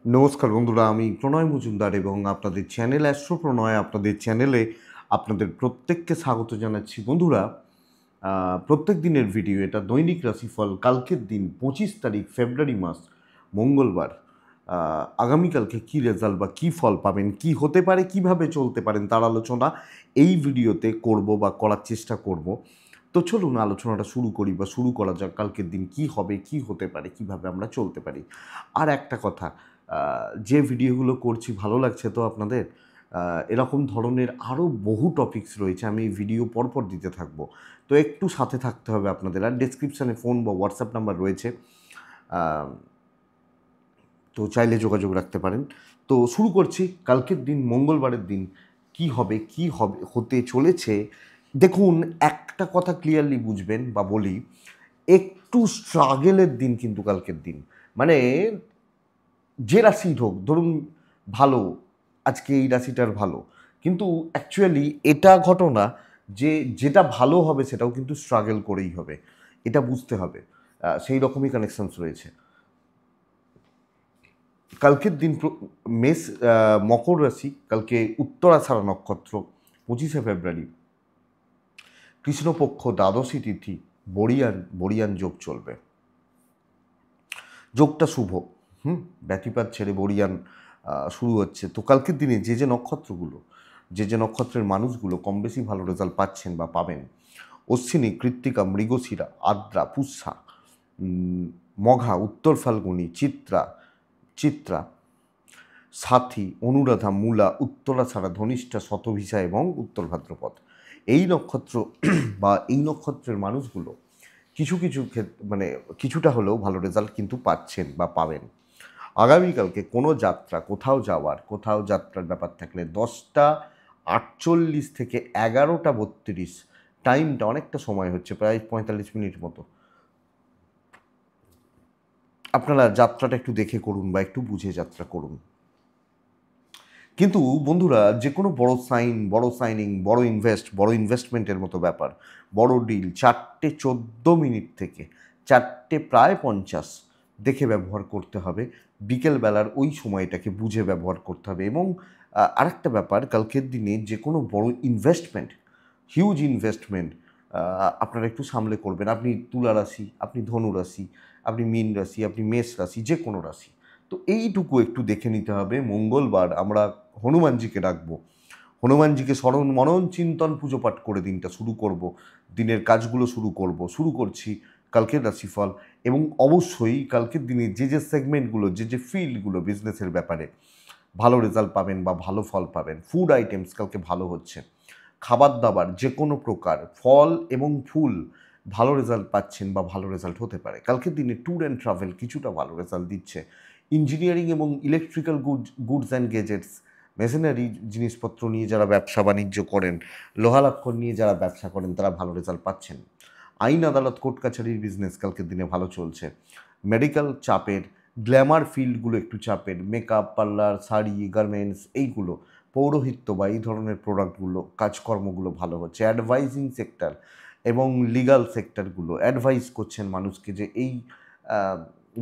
নমস্কার বন্ধুরা, আমি প্রণয় মজুমদার এবং আপনাদের চ্যানেল অ্যাস্ট্রো প্রণয়, আপনাদের চ্যানেলে আপনাদের প্রত্যেককে স্বাগত জানাচ্ছি। বন্ধুরা, প্রত্যেক দিনের ভিডিও, এটা দৈনিক রাশিফল। কালকের দিন 25 তারিখ ফেব্রুয়ারি মাস, মঙ্গলবার। আগামীকালকে কী রেজাল্ট বা কী ফল পাবেন, কি হতে পারে, কিভাবে চলতে পারেন, তার আলোচনা এই ভিডিওতে করব বা করার চেষ্টা করব। তো চলুন আলোচনাটা শুরু করি বা শুরু করা যাক। কালকের দিন কি হবে, কি হতে পারে, কিভাবে আমরা চলতে পারি। আর একটা কথা, যে ভিডিওগুলো করছি ভালো লাগছে তো আপনাদের? এরকম ধরনের আরও বহু টপিকস রয়েছে, আমি ভিডিও পরপর দিতে থাকবো। তো একটু সাথে থাকতে হবে আপনাদের। আর ডেসক্রিপশানে ফোন বা হোয়াটসঅ্যাপ নাম্বার রয়েছে, তো চাইলে যোগাযোগ রাখতে পারেন। তো শুরু করছি। কালকের দিন, মঙ্গলবারের দিন, কি হবে, কি হবে হতে চলেছে। দেখুন, একটা কথা ক্লিয়ারলি বুঝবেন বা বলি, একটু স্ট্রাগেলের দিন কিন্তু কালকের দিন। মানে যে রাশির হোক, ধরুন ভালো, আজকে এই রাশিটার ভালো, কিন্তু অ্যাকচুয়ালি এটা ঘটনা যে যেটা ভালো হবে সেটাও কিন্তু স্ট্রাগল করেই হবে, এটা বুঝতে হবে। সেই রকমই কানেকশনস রয়েছে কালকের দিন। মেষ, মকর রাশি, কালকে উত্তরাষাঢ়া নক্ষত্র, 25শে ফেব্রুয়ারি, কৃষ্ণপক্ষ, দ্বাদশী তিথি, বরিয়ান যোগ চলবে। যোগটা শুভ। ব্যতিপাত ছেড়ে বরিয়ান শুরু হচ্ছে। তো কালকের দিনে যে নক্ষত্রগুলো, যে নক্ষত্রের মানুষগুলো কম বেশি ভালো রেজাল্ট পাচ্ছেন বা পাবেন: অশ্বিনী, কৃত্তিকা, মৃগশিরা, আদ্রা, পুষ্যা, মঘা, উত্তর ফাল্গুনী, চিত্রা, সাথী, অনুরাধা, মূলা, উত্তরাষাঢ়া, ধনিষ্ঠা, শতভিষা এবং উত্তর ভাদ্রপদ। এই নক্ষত্র বা এই নক্ষত্রের মানুষগুলো কিছু কিছু ক্ষেত্রে, মানে কিছুটা হলেও ভালো রেজাল্ট কিন্তু পাচ্ছেন বা পাবেন। আগামীকালকে কোনো যাত্রা, কোথাও যাত্রার ব্যাপার থাকলে 10টা 48 থেকে 11টা 32, টাইমটা অনেকটা সময় হচ্ছে, প্রায় 45 মিনিট মতো। আপনারা যাত্রাটা একটু দেখে করুন বা একটু বুঝে যাত্রা করুন। কিন্তু বন্ধুরা, যে কোনো বড় সাইনিং, বড় ইনভেস্টমেন্টের মতো ব্যাপার, বড় ডিল 4:14 থেকে 4:50 দেখে ব্যবহার করতে হবে। বিকেলবেলার ওই সময়টাকে বুঝে ব্যবহার করতে হবে। এবং আরেকটা ব্যাপার, কালকের দিনে যে কোনো বড় ইনভেস্টমেন্ট, হিউজ ইনভেস্টমেন্ট আপনারা একটু সামলে করবেন। আপনি তুলা রাশি, আপনি ধনু রাশি, আপনি মীন রাশি, আপনি মেষ রাশি, যে কোনো রাশি, তো এইটুকু একটু দেখে নিতে হবে। মঙ্গলবার আমরা হনুমানজিকে ডাকবো, হনুমানজিকে স্মরণ মনন চিন্তন পুজো পাঠ করে দিনটা শুরু করব, দিনের কাজগুলো শুরু করছি কালকের রাশিফল। এবং অবশ্যই কালকের দিনে যে সেগমেন্টগুলো, যে ফিল্ডগুলো বিজনেসের ব্যাপারে ভালো রেজাল্ট পাবেন বা ভালো ফল পাবেন, ফুড আইটেমস কালকে ভালো হচ্ছে, খাবার দাবার যে কোনো প্রকার, ফল এবং ফুল ভালো রেজাল্ট পাচ্ছেন বা ভালো রেজাল্ট হতে পারে। কালকের দিনে ট্যুর অ্যান্ড ট্রাভেল কিছুটা ভালো রেজাল্ট দিচ্ছে। ইঞ্জিনিয়ারিং এবং electrical goods and gadgets, machinery জিনিসপত্র নিয়ে যারা ব্যবসা বাণিজ্য করেন, লোহালক্কর নিয়ে যারা ব্যবসা করেন, তারা ভালো রেজাল্ট পাচ্ছেন। আইন আদালত কোর্ট কাছারির বিজনেস কালকের দিনে ভালো চলছে। মেডিকেল চাপের, গ্ল্যামার ফিল্ডগুলো একটু চাপের, মেকআপ, পার্লার, শাড়ি, গার্মেন্টস, এইগুলো, পৌরোহিত্য বা এই ধরনের প্রোডাক্টগুলো, কাজকর্মগুলো ভালো হচ্ছে। অ্যাডভাইজিং সেক্টর এবং লিগাল সেক্টরগুলো অ্যাডভাইস করছেন মানুষকে যে এই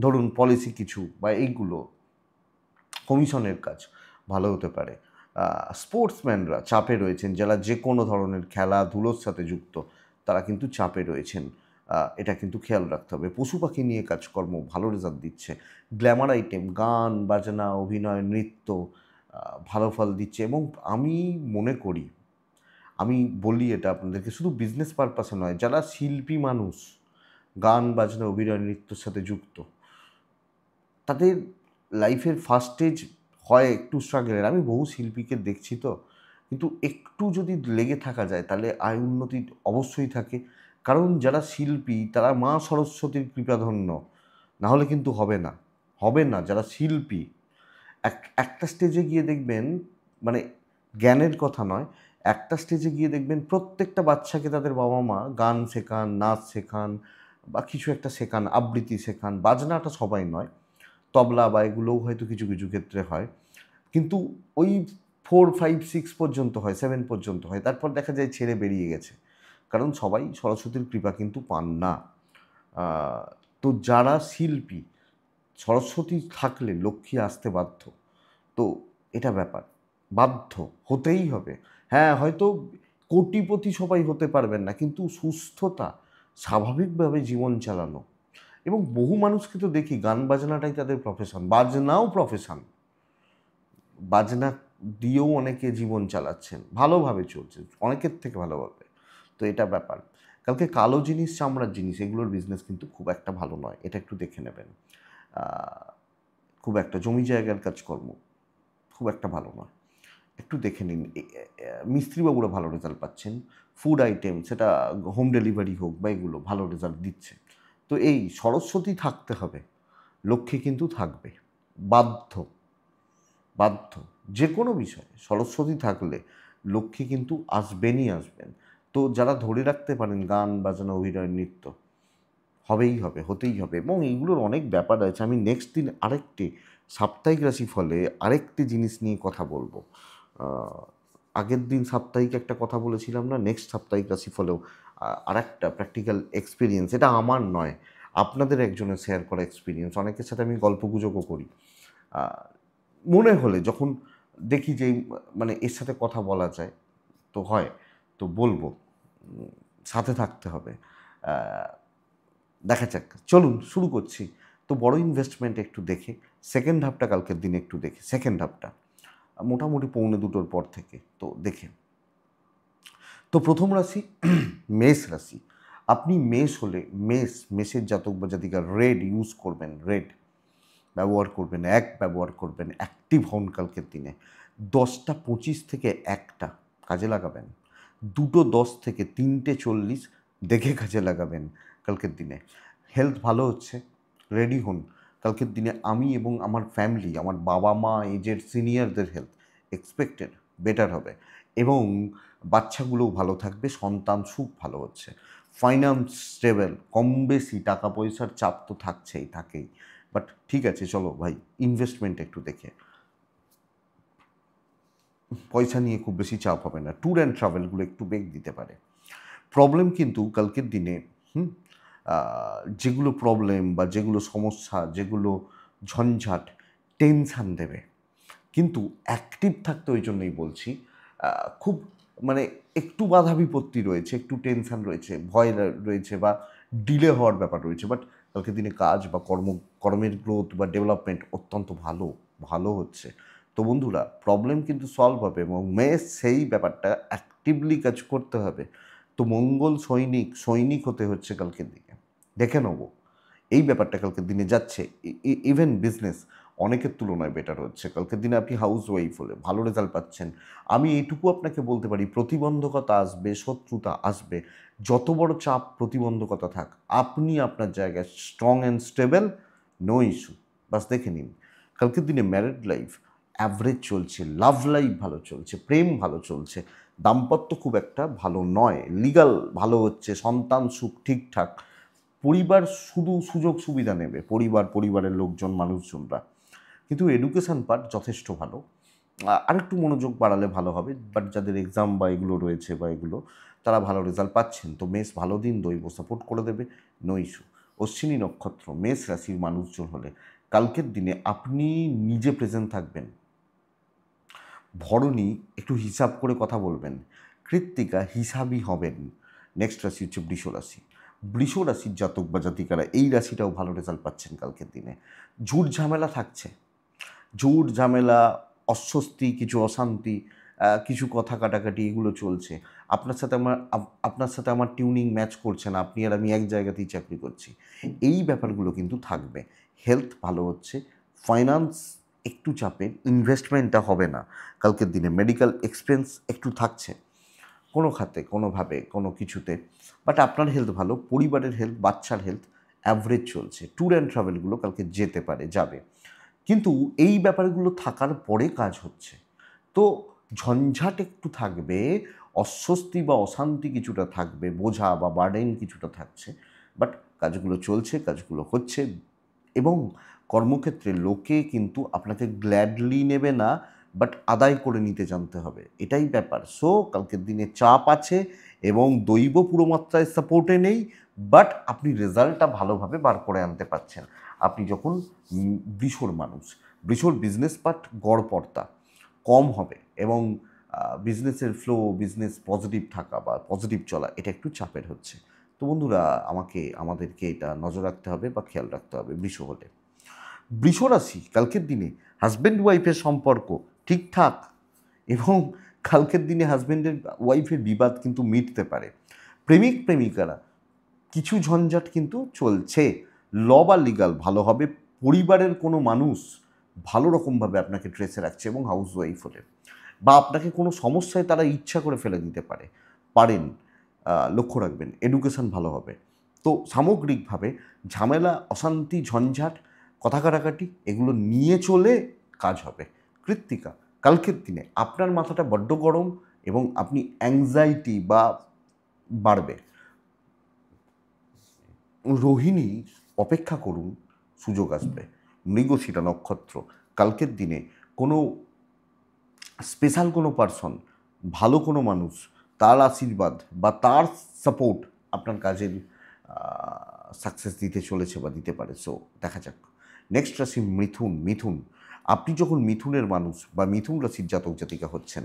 ধরুন পলিসি কিছু বা এইগুলো, কমিশনের কাজ ভালো হতে পারে। স্পোর্টসম্যানরা চাপে রয়েছেন, যারা যে কোনো ধরনের খেলাধুলোর সাথে যুক্ত, তারা কিন্তু চাপে রয়েছেন। এটা কিন্তু খেয়াল রাখতে হবে। পশু পাখি নিয়ে কাজকর্ম ভালো রেজাল্ট দিচ্ছে। গ্ল্যামার আইটেম, গান বাজনা, অভিনয়, নৃত্য ভালো ফল দিচ্ছে। এবং আমি মনে করি, আমি বলি এটা আপনাদেরকে, শুধু বিজনেস পারপাসে নয়, যারা শিল্পী মানুষ, গান বাজনা, অভিনয়, নৃত্যর সাথে যুক্ত, তাদের লাইফের ফার্স্ট স্টেজ হয় একটু স্ট্রাগলের। আমি বহু শিল্পীকে দেখছি তো, কিন্তু একটু যদি লেগে থাকা যায় তাহলে আয় উন্নতি অবশ্যই থাকে। কারণ যারা শিল্পী তারা মা সরস্বতীর কৃপাধন্য, না হলে কিন্তু হবে না। যারা শিল্পী একটা স্টেজে গিয়ে দেখবেন, মানে জ্ঞানের কথা নয়, একটা স্টেজে গিয়ে দেখবেন প্রত্যেকটা বাচ্চাকে তাদের বাবা মা গান শেখান, নাচ শেখান বা কিছু একটা শেখান, আবৃত্তি শেখান। বাজনাটা সবাই নয়, তবলা বা এগুলোও হয়তো কিছু কিছু ক্ষেত্রে হয়, কিন্তু ওই 4, 5, 6 পর্যন্ত হয়, 7 পর্যন্ত হয়, তারপর দেখা যায় ছেড়ে বেরিয়ে গেছে। কারণ সবাই সরস্বতীর কৃপা কিন্তু পান না। তো যারা শিল্পী, সরস্বতী থাকলে লক্ষ্মী আসতে বাধ্য। তো এটা ব্যাপার, বাধ্য হতেই হবে। হ্যাঁ, হয়তো কোটিপতি সবাই হতে পারবেন না, কিন্তু সুস্থতা, স্বাভাবিকভাবে জীবন চালানো। এবং বহু মানুষকে তো দেখি গান বাজনাটাই তাদের প্রফেশন, বাজনাও প্রফেশন, বাজনা দিয়েও অনেকে জীবন চালাচ্ছেন, ভালোভাবে চলছে, অনেকের থেকে ভালোভাবে। তো এটা ব্যাপার। কালকে কালো জিনিস, চামড়ার জিনিস, এগুলোর বিজনেস কিন্তু খুব একটা ভালো নয়, এটা একটু দেখে নেবেন। খুব একটা জমি জায়গার কাজকর্ম খুব একটা ভালো নয়, একটু দেখে নিন। মিস্ত্রিবাবুরা ভালো রেজাল্ট পাচ্ছেন, ফুড আইটেম সেটা হোম ডেলিভারি হোক বা এগুলো ভালো রেজাল্ট দিচ্ছে। তো এই সরস্বতী থাকতে হবে, লক্ষ্মী কিন্তু থাকবে, বাধ্য, বাধ্য। যে কোনো বিষয়ে সরস্বতী থাকলে লক্ষ্মী কিন্তু আসবেনই আসবেন। তো যারা ধরে রাখতে পারেন গান বাজনা অভিনয় নৃত্য, হবেই হবে, হতেই হবে। এবং এইগুলোর অনেক ব্যাপার আছে, আমি নেক্সট দিন আরেকটি সাপ্তাহিক রাশিফলে আরেকটি জিনিস নিয়ে কথা বলবো। আগের দিন সাপ্তাহিক একটা কথা বলেছিলাম না, নেক্সট সাপ্তাহিক রাশিফলেও আরেকটা প্র্যাকটিক্যাল এক্সপিরিয়েন্স, এটা আমার নয়, আপনাদের একজনের শেয়ার করা এক্সপিরিয়েন্স। অনেকের সাথে আমি গল্পগুজবও করি, মনে হলে যখন দেখি যে মানে এর সাথে কথা বলা যায়, তো হয়, তো বলবো, সাথে থাকতে হবে। দেখা যাক, চলুন শুরু করছি। তো বড় ইনভেস্টমেন্ট একটু দেখে সেকেন্ড হাফটা কালকের দিনে একটু দেখে, সেকেন্ড হাফটা মোটামুটি 1:45 পর থেকে তো দেখে। তো প্রথম রাশি মেষ রাশি। আপনি মেষ হলে মেষের জাতক বা জাতিকা রেড ইউজ করবেন, রেড ব্যবহার করবেন, এক ব্যবহার করবেন, অ্যাক্টিভ হন কালকের দিনে। 10:25 থেকে 1টা কাজে লাগাবেন, 2:10 থেকে 3:40 দেখে কাজে লাগাবেন কালকের দিনে। হেলথ ভালো হচ্ছে, রেডি হন কালকের দিনে। আমি এবং আমার ফ্যামিলি, আমার বাবা মা, এজের সিনিয়রদের হেলথ এক্সপেক্টেড বেটার হবে, এবং বাচ্চাগুলোও ভালো থাকবে, সন্তান সুখ ভালো হচ্ছে, ফাইন্যান্স স্টেবল, কম বেশি টাকা পয়সার চাপ তো থাকছেই, থাকেই। বাট ঠিক আছে, চলো ভাই ইনভেস্টমেন্ট একটু দেখে, পয়সা নিয়ে খুব বেশি চাপ হবে না, ট্যুর অ্যান্ড ট্রাভেলগুলো একটু বেগ দিতে পারে। প্রবলেম কিন্তু কালকের দিনে যেগুলো প্রবলেম বা যেগুলো সমস্যা, যেগুলো ঝঞ্ঝাট, টেনশান দেবে, কিন্তু অ্যাক্টিভ থাকতে ওই জন্যই বলছি। খুব মানে একটু বাধা বিপত্তি রয়েছে, একটু টেনশান রয়েছে, ভয় রয়েছে বা ডিলে হওয়ার ব্যাপার রয়েছে, বাট কালকের দিনে কাজ বা কর্মের গ্রোথ বা ডেভেলপমেন্ট অত্যন্ত ভালো, ভালো হচ্ছে। তো বন্ধুরা, প্রবলেম কিন্তু সলভ হবে, এবং মেষ সেই ব্যাপারটা অ্যাক্টিভলি কাজ করতে হবে। তো মঙ্গল সৈনিক হতে হচ্ছে কালকের দিনে, দেখে নেবো এই ব্যাপারটা কালকের দিনে যাচ্ছে। ইভেন বিজনেস অনেকের তুলনায় বেটার হচ্ছে কালকের দিনে। আপনি হাউস ওয়াইফ হলে ভালো রেজাল্ট পাচ্ছেন। আমি এইটুকু আপনাকে বলতে পারি, প্রতিবন্ধকতা আসবে, শত্রুতা আসবে, যত বড় চাপ প্রতিবন্ধকতা থাক, আপনি আপনার জায়গায় strong and stable, no issue. বাস দেখে নিন কালকের দিনে ম্যারিড লাইফ অ্যাভারেজ চলছে, লাভ লাইফ ভালো চলছে, প্রেম ভালো চলছে, দাম্পত্য খুব একটা ভালো নয়, লিগাল ভালো হচ্ছে, সন্তান সুখ ঠিকঠাক, পরিবার শুধু সুযোগ সুবিধা নেবে, পরিবারের লোকজন, মানুষজনরা। কিন্তু এডুকেশান পার্ট যথেষ্ট ভালো, আরেকটু মনোযোগ বাড়ালে ভালো হবে। বাট যাদের এক্সাম বা এগুলো রয়েছে বা এগুলো, তারা ভালো রেজাল্ট পাচ্ছেন। তো মেষ ভালো দিন, দৈব সাপোর্ট করে দেবে, নো ইস্যু। অশ্বিনী নক্ষত্র মেষ রাশির মানুষজন হলে কালকের দিনে আপনি নিজে প্রেজেন্ট থাকবেন। ভরণী একটু হিসাব করে কথা বলবেন, কৃত্তিকা হিসাবই হবেন। নেক্সট রাশি হচ্ছে বৃষ রাশি। বৃষ রাশির জাতক বা জাতিকারা এই রাশিটাও ভালো রেজাল্ট পাচ্ছেন কালকের দিনে। ঝুট ঝামেলা থাকছে, ঝুট ঝামেলা, অস্বস্তি, কিছু অশান্তি, কিছু কথা কাটাকাটি, এগুলো চলছে। আপনার সাথে আমার টিউনিং ম্যাচ করছে না, আপনি আর আমি এক জায়গাতেই চাকরি করছি, এই ব্যাপারগুলো কিন্তু থাকবে। হেলথ ভালো হচ্ছে, ফাইন্যান্স একটু চাপের, ইনভেস্টমেন্টটা হবে না কালকের দিনে। মেডিকেল এক্সপেন্স একটু থাকছে কোনো খাতে, কোনোভাবে, কোনো কিছুতে। বাট আপনার হেলথ ভালো, পরিবারের হেলথ, বাচ্চার হেলথ অ্যাভারেজ চলছে। ট্যুর অ্যান্ড ট্রাভেলগুলো কালকে যেতে পারে, যাবে, কিন্তু এই ব্যাপারগুলো থাকার পরে কাজ হচ্ছে। তো ঝঞ্ঝাট একটু থাকবে, অস্বস্তি বা অশান্তি কিছুটা থাকবে, বোঝা বা বার্ডেন কিছুটা থাকছে, বাট কাজগুলো চলছে, কাজগুলো হচ্ছে। এবং কর্মক্ষেত্রে লোকে কিন্তু আপনাকে গ্ল্যাডলি নেবে না, বাট আদায় করে নিতে জানতে হবে, এটাই ব্যাপার। সো কালকের দিনে চাপ আছে, এবং দৈব পুরো মাত্রায় সাপোর্টে নেই, বাট আপনি রেজাল্টটা ভালোভাবে বার করে আনতে পারছেন। আপনি যখন বৃষর মানুষ। বৃষর বিজনেস পার্ট গড়পড়তা কম হবে এবং বিজনেসের ফ্লো, বিজনেস পজিটিভ থাকা বা পজিটিভ চলা এটা একটু চাপের হচ্ছে। তো বন্ধুরা আমাদেরকে এটা নজর রাখতে হবে বা খেয়াল রাখতে হবে বৃষ হলে। বৃষ রাশি কালকের দিনে হাজব্যান্ড ওয়াইফের সম্পর্ক ঠিকঠাক এবং কালকের দিনে হাজব্যান্ডের ওয়াইফের বিবাদ কিন্তু মিটতে পারে। প্রেমিক প্রেমিকারা কিছু ঝঞ্ঝাট কিন্তু চলছে। ল বা লিগাল ভালো হবে। পরিবারের কোনো মানুষ ভালো রকমভাবে আপনাকে ট্রেসে রাখছে এবং হাউস ওয়াইফ হলে বা আপনাকে কোনো সমস্যায় তারা ইচ্ছা করে ফেলে দিতে পারেন। লক্ষ্য রাখবেন এডুকেশন ভালো হবে। তো সামগ্রিকভাবে ঝামেলা, অশান্তি, ঝঞ্ঝাট, কথা কাটাকাটি এগুলো নিয়ে চলে কাজ হবে। কৃত্তিকা কালকের দিনে আপনার মাথাটা বড্ড গরম এবং আপনি অ্যাংজাইটি বা বাড়বে। রোহিণী অপেক্ষা করুন, সুযোগ আসবে। মৃগশিরা নক্ষত্র কালকের দিনে কোনো স্পেশাল কোনো পার্সন, ভালো কোনো মানুষ, তার আশীর্বাদ বা তার সাপোর্ট আপনার কাজের সাকসেস দিতে চলেছে বা দিতে পারে। সো দেখা যাক। নেক্সট রাশি মিথুন। আপনি যখন মিথুনের মানুষ বা মিথুন রাশির জাতক জাতিকা হচ্ছেন,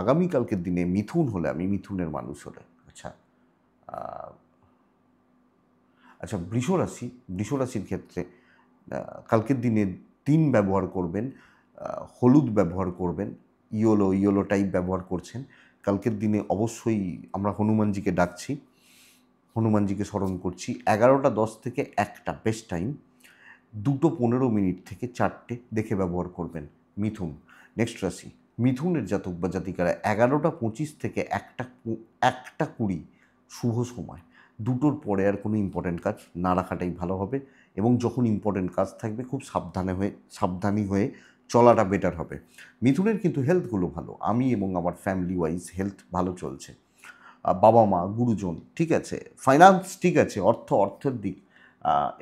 আগামীকালকের দিনে মিথুন হলে আমি মিথুনের মানুষ হলে আচ্ছা বৃষ রাশির ক্ষেত্রে কালকের দিনে তিন ব্যবহার করবেন, হলুদ ব্যবহার করবেন, ইয়োলো টাইপ ব্যবহার করছেন। কালকের দিনে অবশ্যই আমরা হনুমানজিকে ডাকছি, হনুমানজিকে স্মরণ করছি। 11:10 থেকে 1টা বেস্ট টাইম, 2:15 থেকে 4টে দেখে ব্যবহার করবেন। মিথুন নেক্সট রাশি। মিথুনের জাতক বা জাতিকারা 11:25 থেকে 1:20 শুভ সময়। 2টোর পরে আর কোনো ইম্পর্ট্যান্ট কাজ না রাখাটাই ভালো হবে এবং যখন ইম্পর্ট্যান্ট কাজ থাকবে খুব সাবধানী হয়ে চলাটা বেটার হবে। মিথুনের কিন্তু হেলথগুলো ভালো। আমি এবং আমার ফ্যামিলি ওয়াইজ হেলথ ভালো চলছে। বাবা মা, গুরুজন ঠিক আছে, ফাইন্যান্স ঠিক আছে, অর্থের দিক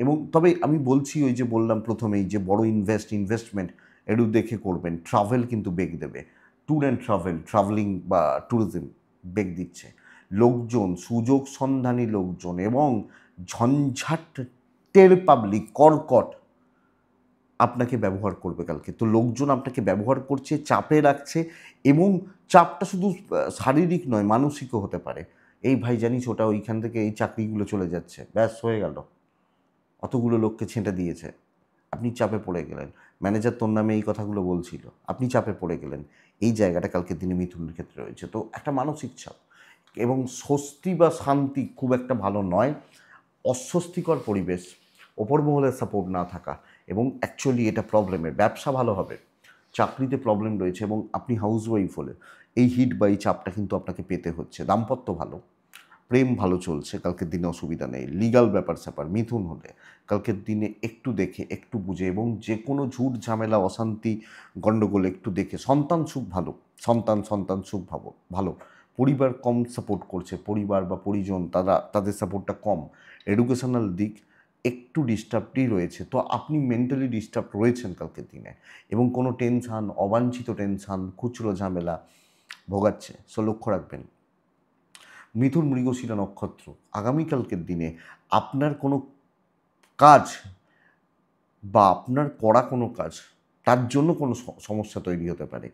এবং তবে আমি বলছি ওই যে বললাম প্রথমেই যে বড় ইনভেস্টমেন্ট একটু দেখে করবেন। ট্রাভেল কিন্তু বেগ দেবে। ট্যুর অ্যান্ড ট্রাভেলিং বা ট্যুরিজম বেগ দিচ্ছে। লোকজন, সুযোগ সন্ধানী লোকজন এবং ঝঞ্ঝাটের পাবলিক কর্কট আপনাকে ব্যবহার করবে কালকে। তো লোকজন আপনাকে ব্যবহার করছে, চাপে রাখছে এবং চাপটা শুধু শারীরিক নয়, মানসিকও হতে পারে। এই ভাই জানিস ওটা ওইখান থেকে এই চাকরিগুলো চলে যাচ্ছে, ব্যাস হয়ে গেল, অতগুলো লোককে ছেঁটে দিয়েছে, আপনি চাপে পড়ে গেলেন। ম্যানেজার তোর নামে এই কথাগুলো বলছিল, আপনি চাপে পড়ে গেলেন। এই জায়গাটা কালকের দিনে মিথুনের ক্ষেত্রে রয়েছে। তো একটা মানসিক চাপ এবং স্বস্তি বা শান্তি খুব একটা ভালো নয়। অস্বস্তিকর পরিবেশ, ওপর মহলের সাপোর্ট না থাকা এবং অ্যাকচুয়ালি এটা প্রবলেমের। ব্যবসা ভালো হবে, চাকরিতে প্রবলেম রয়েছে এবং আপনি হাউস ওয়াইফ হলে এই হিট বা এই চাপটা কিন্তু আপনাকে পেতে হচ্ছে। দাম্পত্য ভালো, প্রেম ভালো চলছে, কালকের দিনে অসুবিধা নেই। লিগাল ব্যাপার স্যাপার মিথুন হলে কালকের দিনে একটু দেখে একটু বুঝে এবং যে কোনো ঝুট ঝামেলা, অশান্তি, গণ্ডগোল একটু দেখে। সন্তান সুখ ভালো, সন্তান সুখ ভালো। পরিবার কম সাপোর্ট করছে, পরিবার বা পরিজন তাদের সাপোর্টটা কম। এডুকেশনাল দিক একটু ডিস্টার্বডই রয়েছে। তো আপনি মেন্টালি ডিস্টার্ব রয়েছেন কালকের দিনে এবং কোনো টেনশান, অবাঞ্ছিত টেনশান, খুচরো ঝামেলা ভোগাচ্ছে। সো লক্ষ্য রাখবেন। মিথুন মৃগশিরা নক্ষত্র আগামীকালকের দিনে আপনার কোনো কাজ বা আপনার করা কোনো কাজ তার জন্য কোনো সমস্যা তৈরি হতে পারে।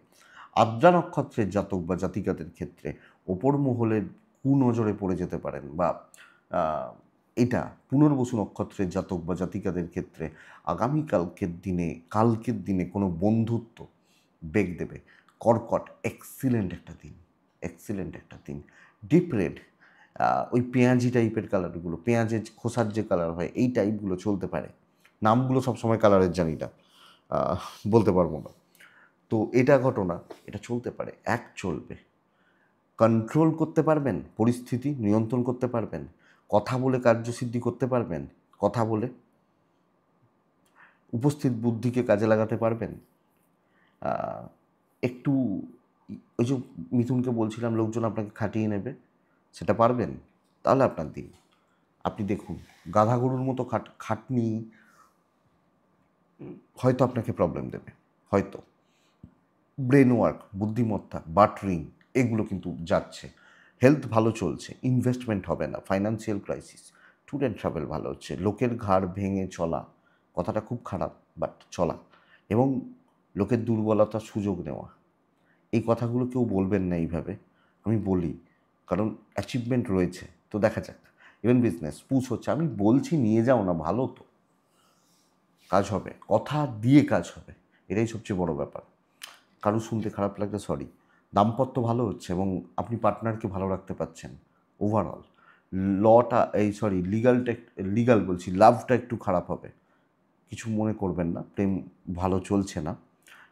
আদ্রা নক্ষত্রের জাতক বা জাতিকাদের ক্ষেত্রে ওপর মহলের কুনজরে পড়ে যেতে পারেন বা এটা পুনর্বসু নক্ষত্রের জাতক বা জাতিকাদের ক্ষেত্রে কালকের দিনে কোনো বন্ধুত্ব বেগ দেবে। কর্কট এক্সিলেন্ট একটা দিন। ডিপ রেড, ওই পেঁয়াজি টাইপের কালারগুলো, পেঁয়াজের খোসার যে কালার হয় এই টাইপগুলো চলতে পারে। নামগুলো সবসময় কালারের জানি না, বলতে পারবো না। তো এটা ঘটনা, এটা চলতে পারে, চলবে। কন্ট্রোল করতে পারবেন, পরিস্থিতি নিয়ন্ত্রণ করতে পারবেন, কথা বলে কার্যসিদ্ধি করতে পারবেন, কথা বলে উপস্থিত বুদ্ধিকে কাজে লাগাতে পারবেন। একটু ওই যে মিথুনকে বলছিলাম লোকজন আপনাকে খাটিয়ে নেবে, সেটা পারবেন, তাহলে আপনার দিন। আপনি দেখুন গাধা গরুর মতো খাটনি হয়তো আপনাকে প্রবলেম দেবে, হয়তো ব্রেন ওয়ার্ক, বুদ্ধিমত্তা, বাটরিং এগুলো কিন্তু যাচ্ছে। হেলথ ভালো চলছে, ইনভেস্টমেন্ট হবে না, financial crisis, tour and travel ভালো হচ্ছে। লোকের ঘাড় ভেঙে চলা কথাটা খুব খারাপ, বাট চলা। এবং লোকের দুর্বলতার সুযোগ নেওয়া, এই কথাগুলো কেউ বলবেন না এইভাবে, আমি বলি, কারণ অ্যাচিভমেন্ট রয়েছে। তো দেখা যাক। ইভেন বিজনেস পুশ হচ্ছে, আমি বলছি নিয়ে যাও না, ভালো তো, কাজ হবে, কথা দিয়ে কাজ হবে, এটাই সবচেয়ে বড় ব্যাপার। কারো শুনতে খারাপ লাগলে সরি। দাম্পত্য ভালো হচ্ছে এবং আপনি পার্টনারকে ভালো রাখতে পারছেন ওভারঅল। লটা লিগাল বলছি, লাভটা একটু খারাপ হবে, কিছু মনে করবেন না, প্রেম ভালো চলছে না।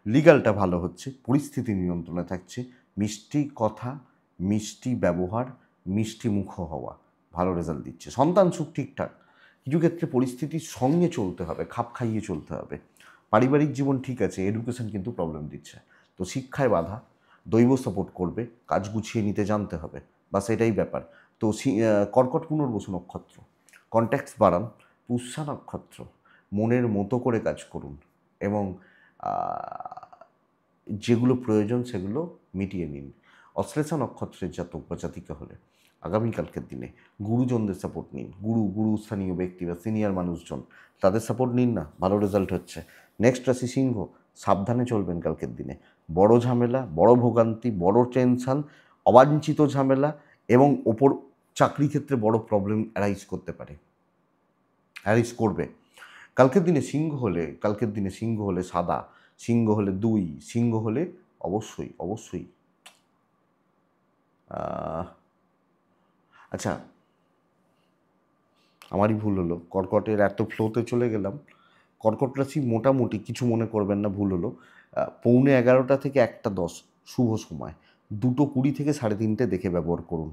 লিগালটা ভালো হচ্ছে, পরিস্থিতি নিয়ন্ত্রণে থাকছে, মিষ্টি কথা, মিষ্টি ব্যবহার, মিষ্টি মুখ হওয়া ভালো রেজাল্ট দিচ্ছে। সন্তান সুখ ঠিকঠাক, কিছু ক্ষেত্রে পরিস্থিতির সঙ্গে চলতে হবে, খাপ খাইয়ে চলতে হবে। পারিবারিক জীবন ঠিক আছে, এডুকেশন কিন্তু প্রবলেম দিচ্ছে। তো শিক্ষায় বাধা, দৈব সাপোর্ট করবে, কাজ গুছিয়ে নিতে জানতে হবে, বাস এটাই ব্যাপার। তো কর্কট পুনর্বসু নক্ষত্র, কন্ট্যাক্টস বাড়ান। পুষ্যা নক্ষত্র, মনের মতো করে কাজ করুন এবং যেগুলো প্রয়োজন সেগুলো মিটিয়ে নিন। অশ্লেষা নক্ষত্রের জাতক বা জাতিকা হলে আগামীকালকের দিনে গুরুজনদের সাপোর্ট নিন। গুরুস্থানীয় ব্যক্তি বা সিনিয়র মানুষজন, তাদের সাপোর্ট নিন না, ভালো রেজাল্ট হচ্ছে। নেক্সট রাশি সিংহ, সাবধানে চলবেন কালকের দিনে। বড় ঝামেলা, বড় ভোগান্তি, বড় টেনশন, অবাঞ্ছিত ঝামেলা এবং ওপর চাকরি ক্ষেত্রে বড় প্রবলেম অ্যারাইজ করতে পারে, অ্যারাইজ করবে। কালকের দিনে সিংহ হলে সাদা, সিংহ হলে 2, সিংহ হলে অবশ্যই অবশ্যই আচ্ছা, আমারই ভুল হলো, কর্কটের এত ফ্লোতে চলে গেলাম। কর্কট রাশি মোটামুটি, কিছু মনে করবেন না, ভুল হলো। 11:15 থেকে 1:10 শুভ সময়, 2:20 থেকে 3:30 দেখে ব্যবহার করুন।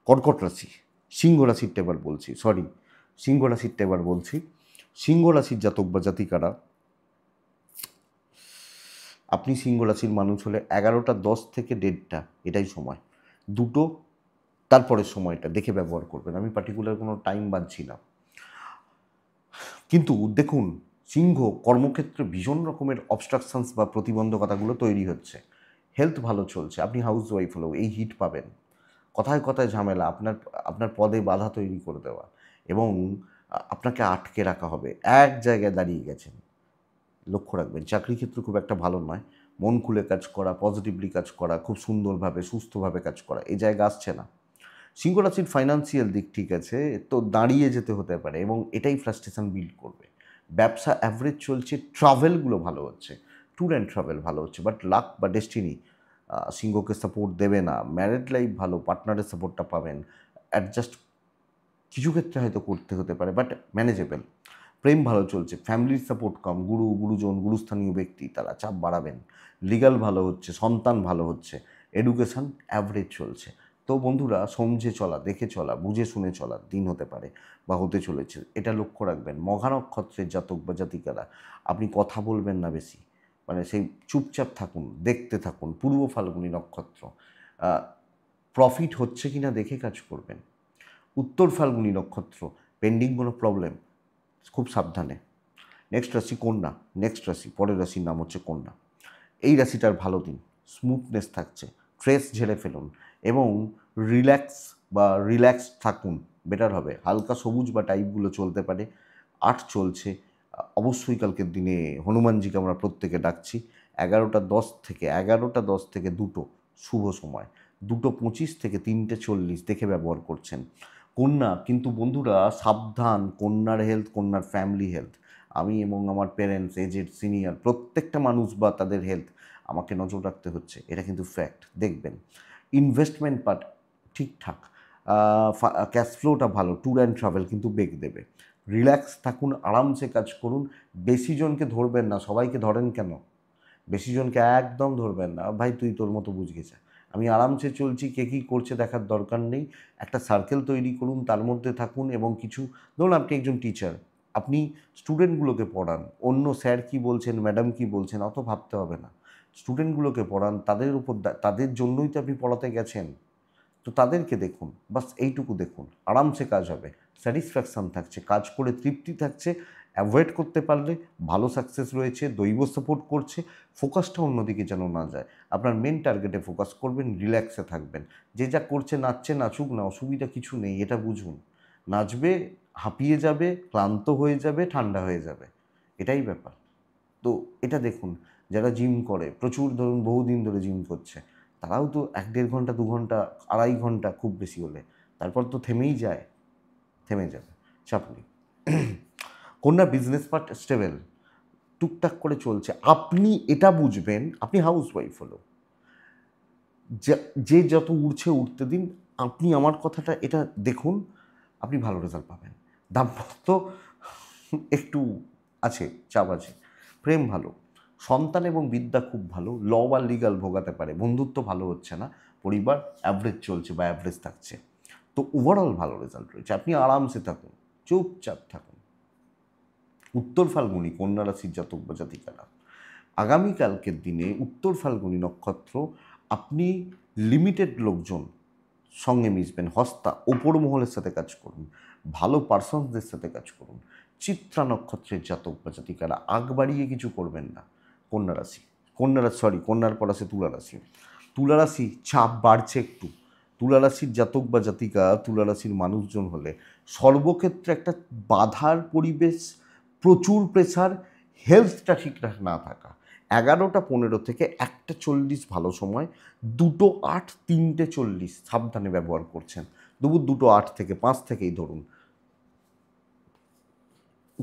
কর্কট রাশি, সিংহ রাশিরটা এবার বলছি, সিংহ রাশিরটা এবার বলছি। সিংহ রাশির জাতক বা জাতিকারা, আপনি সিংহ রাশির মানুষ হলে 11:10 থেকে 1:30 এটাই সময়, 2টো তারপরের সময়টা দেখে ব্যবহার করবেন। আমি পার্টিকুলার কোনো টাইম বাঁধছি না। কিন্তু দেখুন, সিংহ কর্মক্ষেত্রে ভীষণ রকমের অবস্ট্রাকশনস বা প্রতিবন্ধকতাগুলো তৈরি হচ্ছে। হেলথ ভালো চলছে, আপনি হাউস ওয়াইফ হলেও এই হিট পাবেন। কথায় কথায় ঝামেলা, আপনার পদে বাধা তৈরি করে দেওয়া এবং আপনাকে আটকে রাখা হবে, এক জায়গায় দাঁড়িয়ে গেছেন। লক্ষ্য রাখবেন, চাকরি ক্ষেত্র খুব একটা ভালো নয়। মন খুলে কাজ করা, পজিটিভলি কাজ করা, খুব সুন্দরভাবে সুস্থভাবে কাজ করা, এই জায়গা আসছে না। সিংহ রাশির ফাইন্যান্সিয়াল দিক ঠিক আছে, তো দাঁড়িয়ে যেতে হতে পারে এবং এটাই ফ্রাস্ট্রেশন বিল্ড করবে। ব্যবসা অ্যাভারেজ চলছে, ট্রাভেলগুলো ভালো হচ্ছে, ট্যুর অ্যান্ড ট্রাভেল ভালো হচ্ছে, বাট লাক বা ডেস্টিনি সিংহকে সাপোর্ট দেবে না। ম্যারিড লাইফ ভালো, পার্টনারের সাপোর্টটা পাবেন। অ্যাডজাস্ট কিছু ক্ষেত্রে হয়তো করতে হতে পারে, বাট ম্যানেজেবল। প্রেম ভালো চলছে, ফ্যামিলির সাপোর্ট কম, গুরুজন, গুরুস্থানীয় ব্যক্তি তারা চাপ বাড়াবেন। লিগাল ভালো হচ্ছে, সন্তান ভালো হচ্ছে, এডুকেশন অ্যাভারেজ চলছে। তো বন্ধুরা, সমঝে চলা, দেখে চলা, বুঝে শুনে চলার দিন হতে পারে বা হতে চলেছে, এটা লক্ষ্য রাখবেন। মঘা নক্ষত্রের জাতক বা জাতিকারা, আপনি কথা বলবেন না বেশি, মানে সেই চুপচাপ থাকুন, দেখতে থাকুন। পূর্ব ফাল্গুনী নক্ষত্র, প্রফিট হচ্ছে কি না দেখে কাজ করবেন। উত্তর ফাল্গুনী নক্ষত্র, পেন্ডিং কোনো প্রবলেম, খুব সাবধানে। নেক্সট রাশি কন্যা, পরের রাশির নাম হচ্ছে কন্যা। এই রাশিটার ভালো দিন, স্মুথনেস থাকছে, স্ট্রেস ঝেড়ে ফেলুন এবং রিল্যাক্স থাকুন, বেটার হবে। হালকা সবুজ বা টাইপগুলো চলতে পারে। 8 চলছে, অবশ্যই কালকের দিনে হনুমানজিকে আমরা প্রত্যেকে ডাকছি। 11:10 থেকে 2টো শুভ সময়, 2:25 থেকে 3:40 দেখে ব্যবহার করছেন। কন্যা কিন্তু বন্ধুরা সাবধান, কন্যার হেলথ, কন্যার ফ্যামিলি হেলথ, আমি এবং আমার প্যারেন্টস, এজেড, সিনিয়র, প্রত্যেকটা মানুষ বা তাদের হেলথ আমাকে নজর রাখতে হচ্ছে, এটা কিন্তু ফ্যাক্ট। দেখবেন ইনভেস্টমেন্ট পার্ট ঠিকঠাক, ক্যাশ ফ্লোটা ভালো, ট্যুর অ্যান্ড ট্রাভেল কিন্তু বেগ দেবে। রিল্যাক্স থাকুন, আরামসে কাজ করুন, বেশি জনকে ধরবেন না। সবাইকে ধরেন কেন? বেশি জনকে একদম ধরবেন না, ভাই তুই তোর মতো বুঝ গেছে, আমি আরামসে চলছি, কে কী করছে দেখার দরকার নেই। একটা সার্কেল তৈরি করুন, তার মধ্যে থাকুন এবং কিছু, ধরুন আপনি একজন টিচার, আপনি স্টুডেন্টগুলোকে পড়ান, অন্য স্যার কী বলছেন, ম্যাডাম কী বলছেন অত ভাবতে হবে না। স্টুডেন্টগুলোকে পড়ান, তাদের উপর তাদের জন্যই তো আপনি পড়াতে গেছেন, তো তাদেরকে দেখুন, বাস এইটুকু দেখুন, আরামসে কাজ হবে, স্যাটিসফ্যাকশান থাকছে, কাজ করে তৃপ্তি থাকছে। অ্যাভয়েড করতে পারলে ভালো সাকসেস রয়েছে, দৈব সাপোর্ট করছে। ফোকাসটা অন্যদিকে যেন না যায়, আপনার মেন টার্গেটে ফোকাস করবেন, রিল্যাক্সে থাকবেন। যে যা করছে, নাচছে, নাচুক না, অসুবিধা কিছু নেই, এটা বুঝুন। নাচবে, হাঁপিয়ে যাবে, ক্লান্ত হয়ে যাবে, ঠান্ডা হয়ে যাবে, এটাই ব্যাপার। তো এটা দেখুন, যারা জিম করে প্রচুর, ধরুন বহুদিন ধরে জিম করছে, তারাও তো 1-1.5 ঘন্টা, 2 ঘন্টা, 2.5 ঘন্টা খুব বেশি হলে, তারপর তো থেমেই যায়, থেমে যাবে, চাপ নেই। কন্যা বিজনেস পার্ট স্টেবল, টুকটাক করে চলছে। আপনি এটা বুঝবেন, আপনি হাউস ওয়াইফ হলো, যে যত উড়ছে উঠতে দিন। আপনি আমার কথাটা এটা দেখুন, আপনি ভালো রেজাল্ট পাবেন। দাম্পত্য একটু আছে, চাপ আছে। প্রেম ভালো, সন্তান এবং বিদ্যা খুব ভালো, ল বা লিগাল ভোগাতে পারে, বন্ধুত্ব ভালো হচ্ছে না, পরিবার অ্যাভারেজ চলছে বা অ্যাভারেজ থাকছে। তো ওভারঅল ভালো রেজাল্ট রয়েছে, আপনি আরামসে থাকুন, চুপচাপ থাকুন। উত্তর ফাল্গুনি কন্যা রাশির জাতক বা জাতিকারা, আগামীকালকের দিনে উত্তর ফাল্গুনি নক্ষত্র, আপনি লিমিটেড লোকজন সঙ্গে মিশবেন, হস্তা ওপর মহলের সাথে কাজ করুন, ভালো পার্সনসদের সাথে কাজ করুন। চিত্রা নক্ষত্রের জাতক বা জাতিকারা, আগ বাড়িয়ে কিছু করবেন না। কন্যা রাশি, কন্যার পর আছে তুলা রাশি। তুলা রাশি চাপ বাড়ছে একটু। তুলা রাশির জাতক বা জাতিকা, তুলা রাশির মানুষজন হলে সর্বক্ষেত্রে একটা বাধার পরিবেশ, প্রচুর প্রেসার, হেলথটা ঠিকঠাক না থাকা। 11টা 15 থেকে 1টা 40 ভালো সময়, 2টো 8 3টে 40 সাবধানে ব্যবহার করছেন। দুপুর 2টো 8 থেকে 5 থেকেই ধরুন।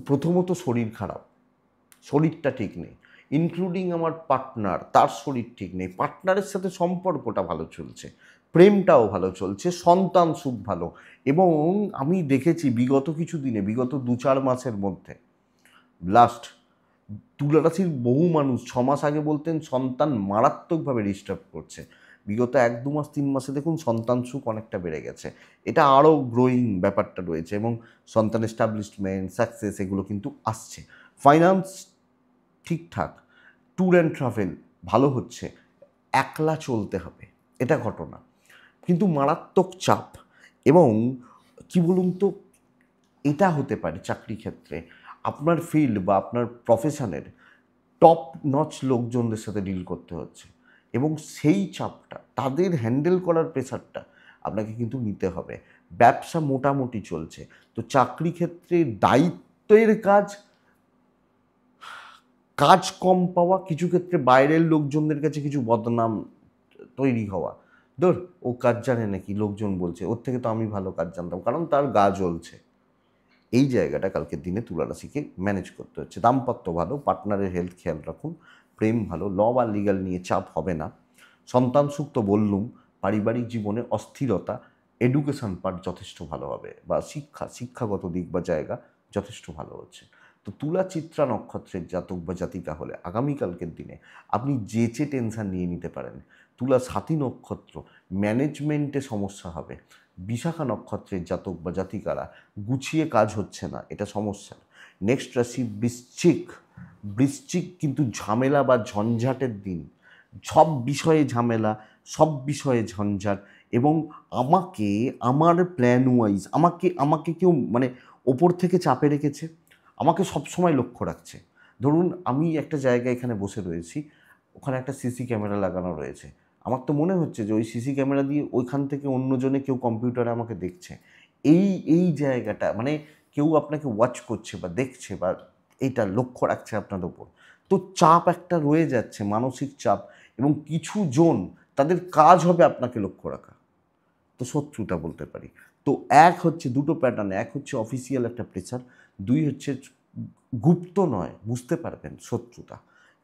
প্রথমত শরীর খারাপ, শরীরটা ঠিক নেই, ইনক্লুডিং আমার পার্টনার, তার শরীর ঠিক নেই। পার্টনারের সাথে সম্পর্কটা ভালো চলছে, প্রেমটাও ভালো চলছে, সন্তান সুখ ভালো। এবং আমি দেখেছি বিগত কিছু দিনে, বিগত 2-4 মাসের মধ্যে, লাস্ট তুলা রাশির বহু মানুষ 6 মাস আগে বলতেন সন্তান মারাত্মকভাবে ডিস্টার্ব করছে, বিগত 1-2 মাস 3 মাসে দেখুন সন্তান সুখ অনেকটা বেড়ে গেছে। এটা আরও গ্রোয়িং ব্যাপারটা রয়েছে, এবং সন্তান এস্টাবলিশমেন্ট, সাকসেস এগুলো কিন্তু আসছে। ফাইন্যান্স ঠিকঠাক, ট্যুর অ্যান্ড ট্রাভেল ভালো হচ্ছে। একলা চলতে হবে, এটা ঘটনা, কিন্তু মারাত্মক চাপ। এবং কি বলুন তো, এটা হতে পারে চাকরি ক্ষেত্রে আপনার ফিল্ড বা আপনার প্রফেশনের টপ নচ লোকজনদের সাথে ডিল করতে হচ্ছে, এবং সেই চাপটা, তাদের হ্যান্ডেল করার প্রেশারটা আপনাকে কিন্তু নিতে হবে। ব্যবসা মোটামুটি চলছে, তো চাকরি ক্ষেত্রে দায়িত্বের কাজ, কাজ কম পাওয়া, কিছু ক্ষেত্রে বাইরের লোকজনদের কাছে কিছু বদনাম তৈরি হওয়া। ধর, ও কাজ জানে নাকি, লোকজন বলছে, ওর থেকে তো আমি ভালো কাজ জানতাম, কারণ তার গা জ্বলছে। এই জায়গাটা কালকের দিনে তুলা রাশিকে ম্যানেজ করতে হচ্ছে। দাম্পত্য ভালো, পার্টনারের হেলথ খেয়াল রাখুন, প্রেম ভালো, ল বা লিগাল নিয়ে চাপ হবে না। সন্তান সুখ তো বললুম, পারিবারিক জীবনে অস্থিরতা, এডুকেশন পার্ট যথেষ্ট ভালো হবে, বা শিক্ষাগত দিক বা জায়গা যথেষ্ট ভালো হচ্ছে। তো তুলা চিত্রা নক্ষত্রের জাতক বা জাতিকা হলে আগামীকালকের দিনে আপনি যেচে টেনশান নিয়ে নিতে পারেন। তুলা সাথী নক্ষত্র, ম্যানেজমেন্টে সমস্যা হবে। বিশাখা নক্ষত্রের জাতক বা জাতিকারা, গুছিয়ে কাজ হচ্ছে না, এটা সমস্যা। নেক্সট রাশি বৃশ্চিক। বৃশ্চিক কিন্তু ঝামেলা বা ঝঞ্ঝাটের দিন, সব বিষয়ে ঝামেলা, সব বিষয়ে ঝঞ্ঝাট। এবং আমাকে, আমার প্ল্যান ওয়াইজ আমাকে আমাকে কেউ মানে ওপর থেকে চাপে রেখেছে, আমাকে সবসময় লক্ষ্য রাখছে। ধরুন আমি একটা জায়গায় এখানে বসে রয়েছি, ওখানে একটা সিসি ক্যামেরা লাগানো রয়েছে, আমার তো মনে হচ্ছে যে ওই সিসি ক্যামেরা দিয়ে ওইখান থেকে অন্যজনে কেউ কম্পিউটারে আমাকে দেখছে। এই এই জায়গাটা মানে কেউ আপনাকে ওয়াচ করছে বা দেখছে, বা এইটা লক্ষ্য রাখছে আপনার ওপর। তো চাপ একটা রয়ে যাচ্ছে, মানসিক চাপ। এবং কিছু জন, তাদের কাজ হবে আপনাকে লক্ষ্য রাখা, তো শত্রুতা বলতে পারি। তো এক হচ্ছে দুটো প্যাটার্ন, এক হচ্ছে অফিসিয়াল একটা প্রেসার, দুই হচ্ছে গুপ্ত নয়, বুঝতে পারবেন শত্রুতা,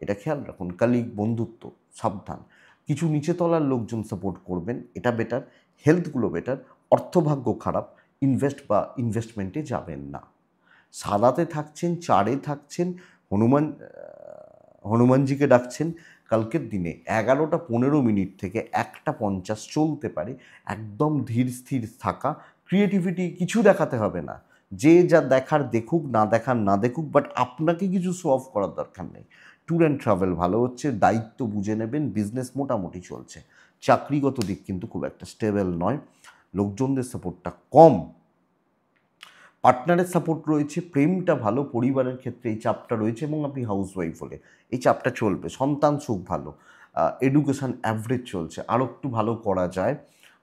এটা খেয়াল রাখুন। কালিগ, বন্ধুত্ব সাবধান। কিছু নিচে তলার লোকজন সাপোর্ট করবেন, এটা বেটার। হেলথগুলো বেটার। অর্থভাগ্য খারাপ, ইনভেস্টমেন্টে যাবেন না। সাদাতে থাকছেন, চারে থাকছেন, হনুমানজিকে ডাকছেন। কালকের দিনে 11টা 15 থেকে 1টা 50 চলতে পারে। একদম ধীর স্থির থাকা, ক্রিয়েটিভিটি কিছু দেখাতে হবে না, যে যা দেখার দেখুক, না দেখার না দেখুক, বাট আপনাকে কিছু শো অফ করার দরকার নেই। ট্যুর অ্যান্ড ট্রাভেল ভালো হচ্ছে, দায়িত্ব বুঝে নেবেন, বিজনেস মোটামুটি চলছে। চাকরিগত দিক কিন্তু খুব একটা স্টেবল নয়, লোকজনদের সাপোর্টটা কম, পার্টনারের সাপোর্ট রয়েছে, প্রেমটা ভালো, পরিবারের ক্ষেত্রে এই চাপটা রয়েছে, এবং আপনি হাউস ওয়াইফ হলে এই চাপটা চলবে। সন্তান সুখ ভালো, এডুকেশান অ্যাভারেজ চলছে, আরও একটু ভালো করা যায়,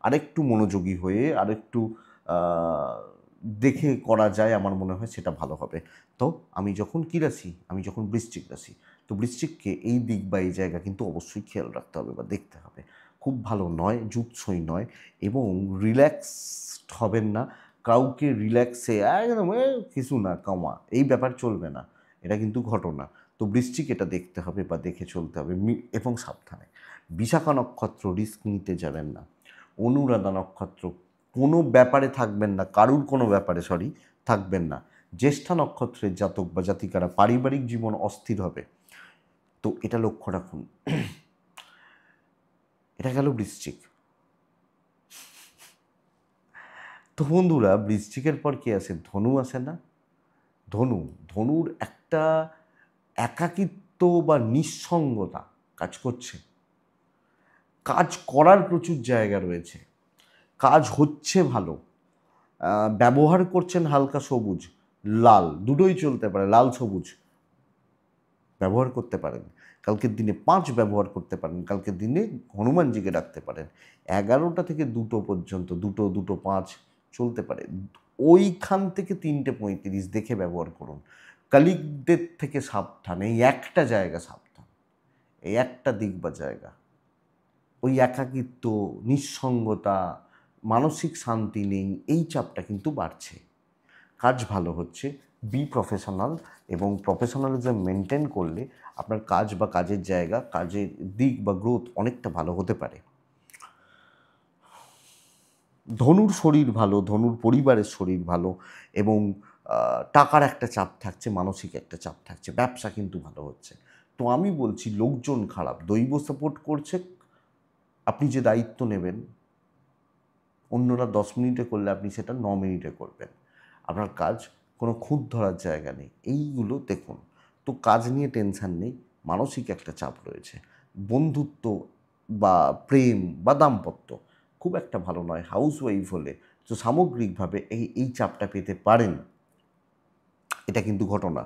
আরেকটু মনোযোগী হয়ে, আরেকটু দেখে করা যায় আমার মনে হয় সেটা ভালো হবে। তো আমি যখন কী রাশি, আমি যখন বৃশ্চিক রাশি, তো বৃশ্চিককে এই দিক বা এই জায়গা কিন্তু অবশ্যই খেয়াল রাখতে হবে বা দেখতে হবে। খুব ভালো নয়, জুৎসই নয়, এবং রিল্যাক্সড হবেন না। কাউকে রিল্যাক্সে একদম কিছু না কামা এই ব্যাপার চলবে না, এটা কিন্তু ঘটনা। তো বৃশ্চিক এটা দেখতে হবে বা দেখে চলতে হবে, এবং সাবধানে। বিশাখা নক্ষত্র রিস্ক নিতে যাবেন না। অনুরাধা নক্ষত্র কোনো ব্যাপারে থাকবেন না, কারুর কোনো ব্যাপারে থাকবেন না। জ্যেষ্ঠা নক্ষত্রের জাতক বা জাতিকারা পারিবারিক জীবন অস্থির হবে, তো এটা লক্ষ্য রাখুন। এটা গেল বৃশ্চিক। তো বন্ধুরা, বৃশ্চিকের পর কি আসে? ধনু আসে না? ধনুর একটা একাকিত্ব বা নিঃসঙ্গতা কাজ করছে। কাজ করার প্রচুর জায়গা রয়েছে, কাজ হচ্ছে ভালো, ব্যবহার করছেন হালকা সবুজ, লাল, দুটোই চলতে পারে, লাল সবুজ ব্যবহার করতে পারেন। কালকের দিনে 5 ব্যবহার করতে পারেন, কালকের দিনে হনুমানজিকে ডাকতে পারেন। 11টা থেকে 2টো পর্যন্ত, 2টো 5 চলতে পারে। ওইখান থেকে 3:35 দেখে ব্যবহার করুন। কলিগদের থেকে সাবধান, এই একটা জায়গা সাবধান, এই একটা দিক বা জায়গা। ওই একাকিত্ব, নিঃসঙ্গতা, মানসিক শান্তি নেই, এই চাপটা কিন্তু বাড়ছে। কাজ ভালো হচ্ছে, বি প্রফেশনাল, এবং প্রফেশনালিজম মেনটেন করলে আপনার কাজ বা কাজের জায়গা, কাজের দিক বা গ্রোথ অনেকটা ভালো হতে পারে। ধনুর শরীর ভালো, ধনুর পরিবারের শরীর ভালো, এবং টাকার একটা চাপ থাকছে, মানসিক একটা চাপ থাকছে, ব্যবসা কিন্তু ভালো হচ্ছে। তো আমি বলছি, লোকজন খারাপ, দৈব সাপোর্ট করছে, আপনি যে দায়িত্ব নেবেন, অন্যরা 10 মিনিটে করলে আপনি সেটা 9 মিনিটে করবেন। আপনার কাজ কোনো খুঁত ধরার জায়গা নেই, এইগুলো দেখুন। তো কাজ নিয়ে টেনশান নেই, মানসিক একটা চাপ রয়েছে। বন্ধুত্ব বা প্রেম বা দাম্পত্য খুব একটা ভালো নয়। হাউসওয়াইফ হলে তো সামগ্রিকভাবে এই চাপটা পেতে পারেন, এটা কিন্তু ঘটনা।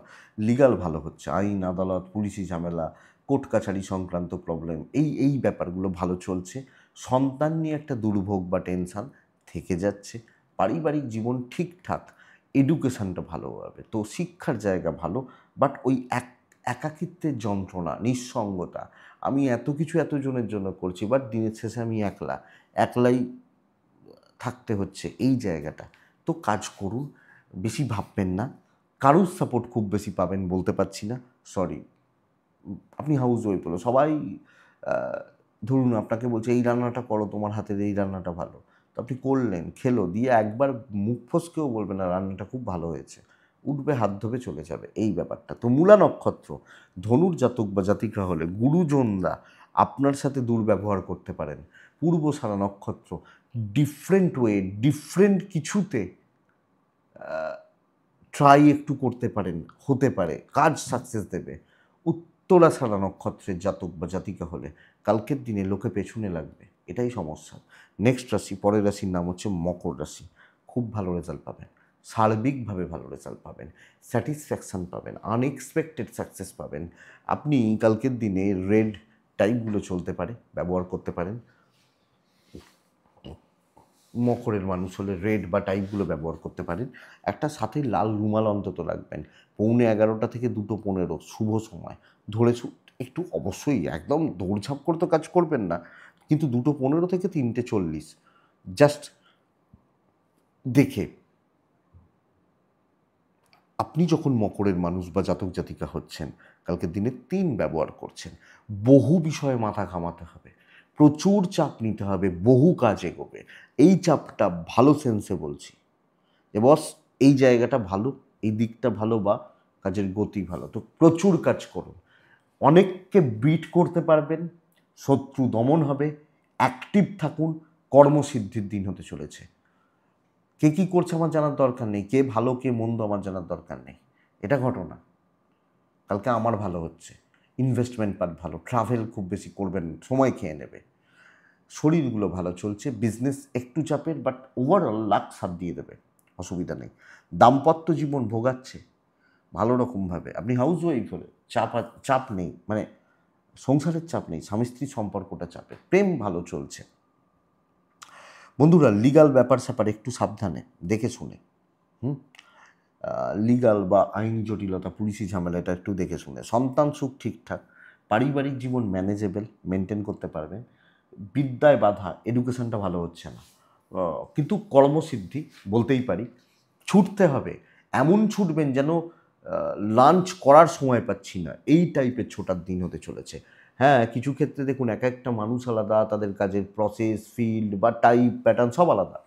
লিগাল ভালো হচ্ছে, আইন আদালত, পুলিশি ঝামেলা, কোর্ট কাছারি সংক্রান্ত প্রবলেম, এই ব্যাপারগুলো ভালো চলছে। সন্তান নিয়ে একটা দুর্ভোগ বা টেনশান থেকে যাচ্ছে। পারিবারিক জীবন ঠিকঠাক, এডুকেশানটা ভালো হবে, তো শিক্ষার জায়গা ভালো। বাট ওই একাকিত্বের যন্ত্রণা, নিঃসঙ্গতা, আমি এত কিছু এতজনের জন্য করছি, বাট দিনের শেষে আমি একলাই থাকতে হচ্ছে, এই জায়গাটা। তো কাজ করুন, বেশি ভাববেন না। কারুর সাপোর্ট খুব বেশি পাবেন বলতে পারছি না, সরি। আপনি হাউস ওয়াইফ হলো, সবাই ধরুন আপনাকে বলছে এই রান্নাটা করো, তোমার হাতের এই রান্নাটা ভালো, তো আপনি করলেন, খেলো, দিয়ে একবার মুখ ফসকেও বলবে না রান্নাটা খুব ভালো হয়েছে, উঠবে হাত ধোবে চলে যাবে, এই ব্যাপারটা। তো মূলা নক্ষত্র ধনুর জাতক বা জাতিকা হলে গুরুজনরা আপনার সাথে দুর্ব্যবহার করতে পারেন। পূর্বশারা নক্ষত্র ডিফারেন্ট ওয়ে, ডিফারেন্ট কিছুতে ট্রাই একটু করতে পারেন, হতে পারে কাজ সাকসেস দেবে। উত্তরাষাঢ়া নক্ষত্রের জাতক বা জাতিকা হলে কালকের দিনে লোকে পেছনে লাগবে, এটাই সমস্যা। নেক্সট রাশি, পরের রাশির নাম হচ্ছে মকর রাশি। খুব ভালো রেজাল্ট পাবেন, সার্বিকভাবে ভালো রেজাল্ট পাবেন, স্যাটিসফ্যাকশান পাবেন, আনএক্সপেক্টেড সাকসেস পাবেন। আপনি কালকের দিনে রেড টাইপগুলো চলতে পারে, ব্যবহার করতে পারেন। মকরের মানুষ হলে রেড বা টাইপগুলো ব্যবহার করতে পারেন। একটা সাথে লাল রুমাল অন্তত রাখবেন। 11:15 থেকে 2:15 শুভ সময় ধরে একটু অবশ্যই একদম দৌড়ঝাঁপ করে তো কাজ করবেন না, কিন্তু 2:15 থেকে 3:40 জাস্ট দেখে। আপনি যখন মকরের মানুষ বা জাতক জাতিকা হচ্ছেন, কালকের দিনে 3 ব্যবহার করছেন, বহু বিষয়ে মাথা ঘামাতে হবে, প্রচুর চাপ নিতে হবে, বহু কাজ এগোবে। এই চাপটা ভালো সেন্সে বলছি যে বস এই জায়গাটা ভালো, এই দিকটা ভালো, বা কাজের গতি ভালো, তো প্রচুর কাজ করুন। অনেককে বিট করতে পারবেন, শত্রু দমন হবে, অ্যাক্টিভ থাকুন, কর্মসিদ্ধির দিন হতে চলেছে। কে কী করছে আমার জানার দরকার নেই, কে ভালো কে মন্দ আমার জানার দরকার নেই, এটা ঘটনা। কালকে আমার ভালো হচ্ছে, ইনভেস্টমেন্ট পার্ট ভালো, ট্রাভেল খুব বেশি করবেন, সময় খেয়ে নেবে, শরীরগুলো ভালো চলছে, বিজনেস একটু চাপের, বাট ওভারঅল লাক সাথ দিয়ে দেবে, অসুবিধা নেই। দাম্পত্য জীবন ভোগাচ্ছে ভালো রকমভাবে। আপনি হাউস ওয়াইফ হলে চাপ নেই, মানে সংসারের চাপ নেই, স্বামী স্ত্রীর সম্পর্কটা চাপে, প্রেম ভালো চলছে। বন্ধুরা, লিগাল ব্যাপার স্যাপার একটু সাবধানে দেখে শুনে, লিগাল বা আইনি জটিলতা, পুলিশি ঝামেলা, এটা একটু দেখে শুনে। সন্তান সুখ ঠিকঠাক, পারিবারিক জীবন ম্যানেজেবল, মেনটেন করতে পারবেন। বিদ্যায় বাধা, এডুকেশনটা ভালো হচ্ছে না, কিন্তু কর্মসিদ্ধি বলতেই পারি। ছুটতে হবে, এমন ছুটবেন যেন লাঞ্চ করার সময় পাচ্ছি না, এই টাইপের ছোটার দিন হতে চলেছে। হ্যাঁ, কিছু ক্ষেত্রে দেখুন এক একটা মানুষ আলাদা, তাদের কাজের প্রসেস, ফিল্ড বা টাইপ, প্যাটার্ন সব আলাদা।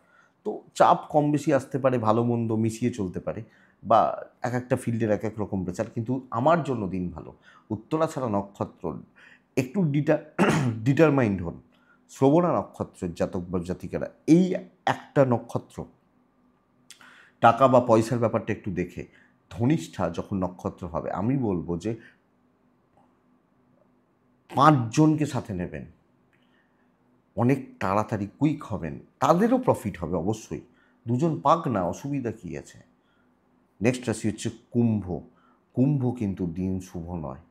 তো চাপ কম বেশি আসতে পারে, ভালো মন্দ মিশিয়ে চলতে পারে, বা এক একটা ফিল্ডের এক এক রকম প্রেচার। কিন্তু আমার জন্য দিন ভালো। উত্তরাছাড়া নক্ষত্র, একটু ডিটারমাইন্ড হন। শ্রবণা নক্ষত্রের জাতক বা জাতিকারা, এই একটা নক্ষত্র টাকা বা পয়সার ব্যাপারটা একটু দেখে। ধনিষ্ঠা যখন নক্ষত্র হবে, আমি বলবো যে 5 জনকে সাথে নেবেন, অনেক তাড়াতাড়ি কুইক হবেন, তাদেরও প্রফিট হবে অবশ্যই। 2 জন পাক না, অসুবিধা কী আছে। নেক্সট রাশি হচ্ছে কুম্ভ। কুম্ভ কিন্তু দিন শুভ নয়।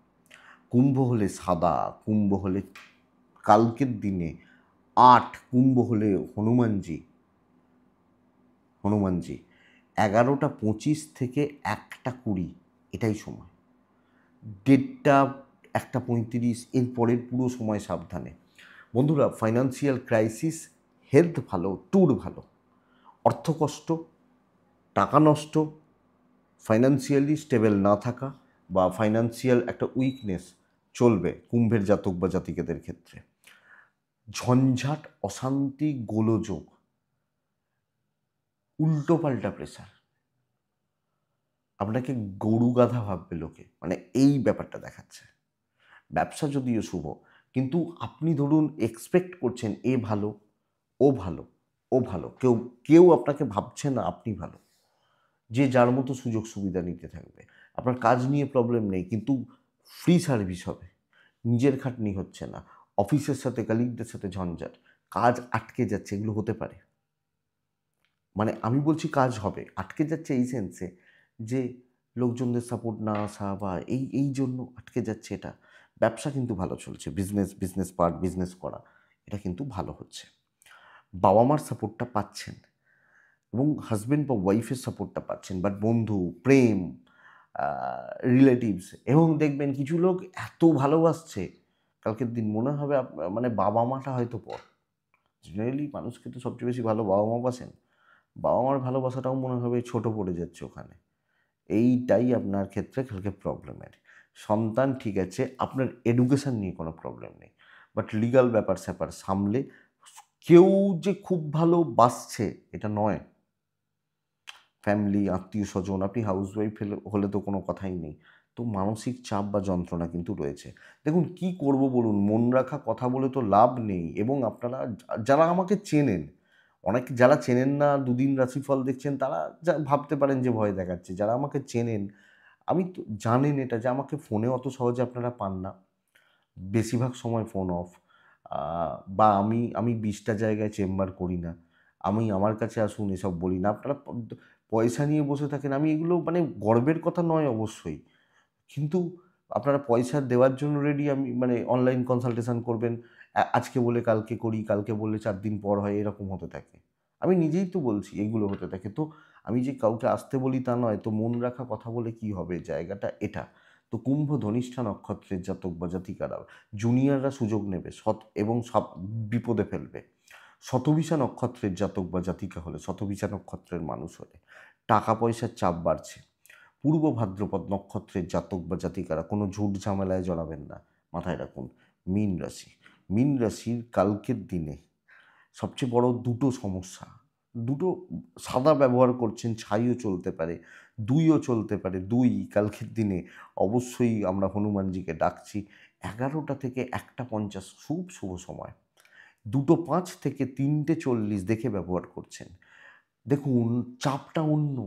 কুম্ভ হলে সাদা, কুম্ভ হলে কালকের দিনে 8, কুম্ভ হলে হনুমানজি। 11টা 25 থেকে 1টা 20, এটাই সময়। 1:30 এর পরের পুরো সময় সাবধানে। বন্ধুরা, ফাইন্যান্সিয়াল ক্রাইসিস, হেলথ ভালো, ট্যুর ভালো, অর্থকষ্ট, টাকা নষ্ট, ফাইন্যান্সিয়ালি স্টেবল না থাকা বা ফাইন্যান্সিয়াল একটা উইকনেস চলবে কুম্ভের জাতক বা জাতিকাদের ক্ষেত্রে। ঝঞ্ঝাট, অশান্তি, গোলযোগ, উল্টোপাল্টা প্রেসার, আপনাকে গরু গাধা ভাববে লোকে, মানে এই ব্যাপারটা দেখাচ্ছে। ব্যবসা যদিও শুভ, কিন্তু আপনি ধরুন এক্সপেক্ট করছেন এ ভালো, ও ভালো, ও ভালো, কেউ কেউ আপনাকে ভাবছে না আপনি ভালো। যে যার মতো সুযোগ সুবিধা নিতে থাকবে। আপনার কাজ নিয়ে প্রবলেম নেই, কিন্তু ফ্রি সার্ভিস হবে, নিজের খাটনি হচ্ছে না, অফিসের সাথে কালিগদের সাথে ঝঞ্ঝাট, কাজ আটকে যাচ্ছে, এগুলো হতে পারে। মানে আমি বলছি কাজ হবে, আটকে যাচ্ছে এই সেন্সে যে লোকজনদের সাপোর্ট না আসা বা এই জন্য আটকে যাচ্ছে এটা। ব্যবসা কিন্তু ভালো চলছে, বিজনেস করা, এটা কিন্তু ভালো হচ্ছে। বাবা মার সাপোর্টটা পাচ্ছেন এবং হাজব্যান্ড বা ওয়াইফের সাপোর্টটা পাচ্ছেন, বাট বন্ধু, প্রেম, রিলেটিভস, এবং দেখবেন কিছু লোক এত ভালোবাসছে, কালকের দিন মনে হবে মানে বাবা মাটা হয়তো পর। জেনারেলি মানুষকে তো সবচেয়ে বেশি ভালো বাবা মা বাসেন, বাবা মার ভালোবাসাটাও মনে হবে ছোট পড়ে যাচ্ছে ওখানে। এইটাই আপনার ক্ষেত্রে কালকে প্রবলেমের। সন্তান ঠিক আছে, আপনার এডুকেশান নিয়ে কোনো প্রবলেম নেই, বাট লিগাল ব্যাপার স্যাপার সামলে। কেউ যে খুব ভালো বাসছে এটা নয়, ফ্যামিলি, আত্মীয় স্বজন, আপনি হাউসওয়াইফ হলে তো কোনো কথাই নেই। তো মানসিক চাপ বা যন্ত্রণা কিন্তু রয়েছে। দেখুন কী করব বলুন, মন রাখা কথা বলে তো লাভ নেই। এবং আপনারা যারা আমাকে চেনেন, অনেকে যারা চেনেন না, দুদিন রাশিফল দেখছেন, তারা যা ভাবতে পারেন যে ভয় দেখাচ্ছে। যারা আমাকে চেনেন, আমি তো জানেন এটা, যে আমাকে ফোনে অত সহজে আপনারা পান না, বেশিরভাগ সময় ফোন অফ। বা আমি 20টা জায়গায় চেম্বার করি না, আমি আমার কাছে আসুন এসব বলি না। আপনারা পয়সা নিয়ে বসে থাকেন, আমি এগুলো মানে গর্বের কথা নয় অবশ্যই, কিন্তু আপনারা পয়সা দেওয়ার জন্য রেডি। আমি মানে অনলাইন কনসালটেশন করবেন, আজকে বলে কালকে করি, কালকে বললে 4 দিন পর হয়, এরকম হতে থাকে। আমি নিজেই তো বলছি এগুলো হতে থাকে। তো আমি যে কাউকে আসতে বলি তা নয়। তো মন রাখা কথা বলে কি হবে, জায়গাটা এটা। তো কুম্ভ ধনিষ্ঠা নক্ষত্রের জাতক বা জাতিকারা, জুনিয়ররা সুযোগ নেবে, সৎ এবং সব বিপদে ফেলবে। শতভিষা নক্ষত্রের জাতক বা জাতিকা হলে, শতভিষা নক্ষত্রের মানুষ হলে টাকা পয়সার চাপ বাড়ছে। পূর্ব ভাদ্রপদ নক্ষত্রের জাতক বা জাতিকারা কোনো ঝুট ঝামেলায় জড়াবেন না, মাথায় রাখুন। মীন রাশি, মীন রাশির কালকের দিনে সবচেয়ে বড় দুটো সমস্যা, দুটো, সাদা ব্যবহার করছেন, ছাইও চলতে পারে, দুইও চলতে পারে। দুই কালকের দিনে অবশ্যই আমরা হনুমানজিকে ডাকছি। 11টা থেকে 1:50 খুব শুভ সময়। 2:05 থেকে 3:40 দেখে ব্যবহার করছেন। দেখুন চাপটা অন্য,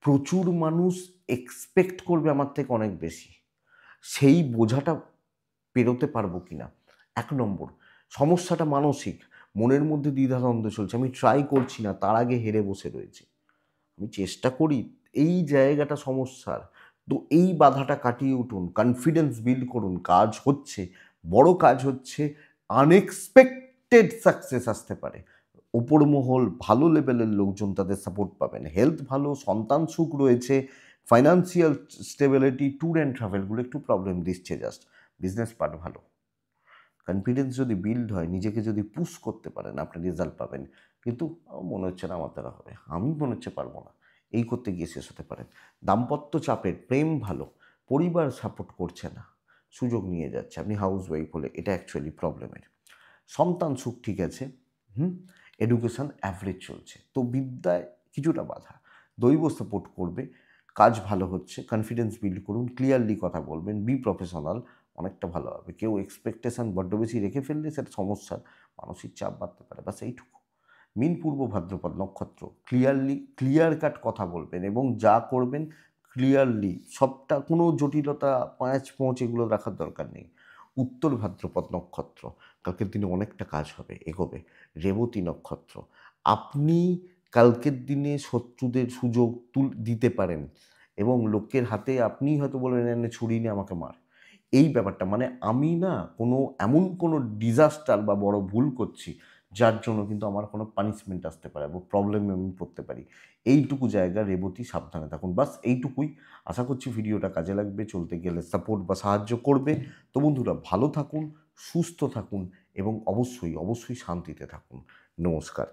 প্রচুর মানুষ এক্সপেক্ট করবে আমার থেকে অনেক বেশি, সেই বোঝাটা পেরোতে পারবো কিনা। 1 নম্বর সমস্যাটা মানসিক, মনের মধ্যে দ্বিধাদ্বন্দ্ব চলছে, আমি ট্রাই করছি না, তার আগে হেরে বসে রয়েছে, আমি চেষ্টা করি, এই জায়গাটা সমস্যার। তো এই বাধাটা কাটিয়ে উঠুন, কনফিডেন্স বিল্ড করুন, কাজ হচ্ছে, বড় কাজ হচ্ছে, আনএক্সপেক্টেড সাকসেস আসতে পারে। ওপর মহল ভালো লেভেলের লোকজন তাদের সাপোর্ট পাবেন, হেলথ ভালো, সন্তান সুখ রয়েছে, ফাইন্যান্সিয়াল স্টেবিলিটি, ট্যুর অ্যান্ড ট্রাভেলগুলো একটু প্রবলেম দিচ্ছে জাস্ট। বিজনেস পার্ট ভালো, কনফিডেন্স যদি বিল্ড হয়, নিজেকে যদি পুশ করতে পারেন, আপনি রেজাল্ট পাবেন। কিন্তু মনে হচ্ছে না আমার দ্বারা হবে, আমি মনে হচ্ছে পারবো না, এই করতে গিয়ে শেষ হতে পারেন। দাম্পত্য চাপের, প্রেম ভালো, পরিবার সাপোর্ট করছে না, সুযোগ নিয়ে যাচ্ছে, আপনি হাউস ওয়াইফ হলে এটা অ্যাকচুয়ালি প্রবলেমের। সন্তান সুখ ঠিক আছে, এডুকেশন অ্যাভারেজ চলছে, তো বিদ্যায় কিছুটা বাধা। দৈব সাপোর্ট করবে, কাজ ভালো হচ্ছে, কনফিডেন্স বিল্ড করুন, ক্লিয়ারলি কথা বলবেন, বি প্রফেশনাল, অনেকটা ভালো হবে। কেউ এক্সপেকটেশন বড্ড বেশি রেখে ফেললে সেটা সমস্যা, মানসিক চাপ বাড়তে পারে, বাস এইটুকু। মিন পূর্ব ভাদ্রপদ নক্ষত্র, ক্লিয়ার কাট কথা বলবেন এবং যা করবেন ক্লিয়ারলি, সবটা কোনো জটিলতা প্যাঁচ পোঁচ এগুলো রাখার দরকার নেই। উত্তর ভাদ্রপদ নক্ষত্র, কালকের দিনে অনেকটা কাজ হবে, এগোবে। রেবতী নক্ষত্র, আপনি কালকের দিনে শত্রুদের সুযোগ দিতে পারেন এবং লোকের হাতে আপনি হয়তো বলবেন, এনে ছুরি নিয়ে আমাকে মার, এই ব্যাপারটা মানে আমি না কোনো এমন কোনো ডিজাস্টার বা বড় ভুল করছি যার জন্য কিন্তু আমার কোনো পানিশমেন্ট আসতে পারে বা প্রবলেমে আমি পড়তে পারি, এইটুকু জায়গা রেবতী সাবধানে থাকুন, বাস এইটুকুই। আশা করছি ভিডিওটা কাজে লাগবে, চলতে গেলে সাপোর্ট বা সাহায্য করবে। তো বন্ধুরা, ভালো থাকুন, সুস্থ থাকুন এবং অবশ্যই অবশ্যই শান্তিতে থাকুন। নমস্কার।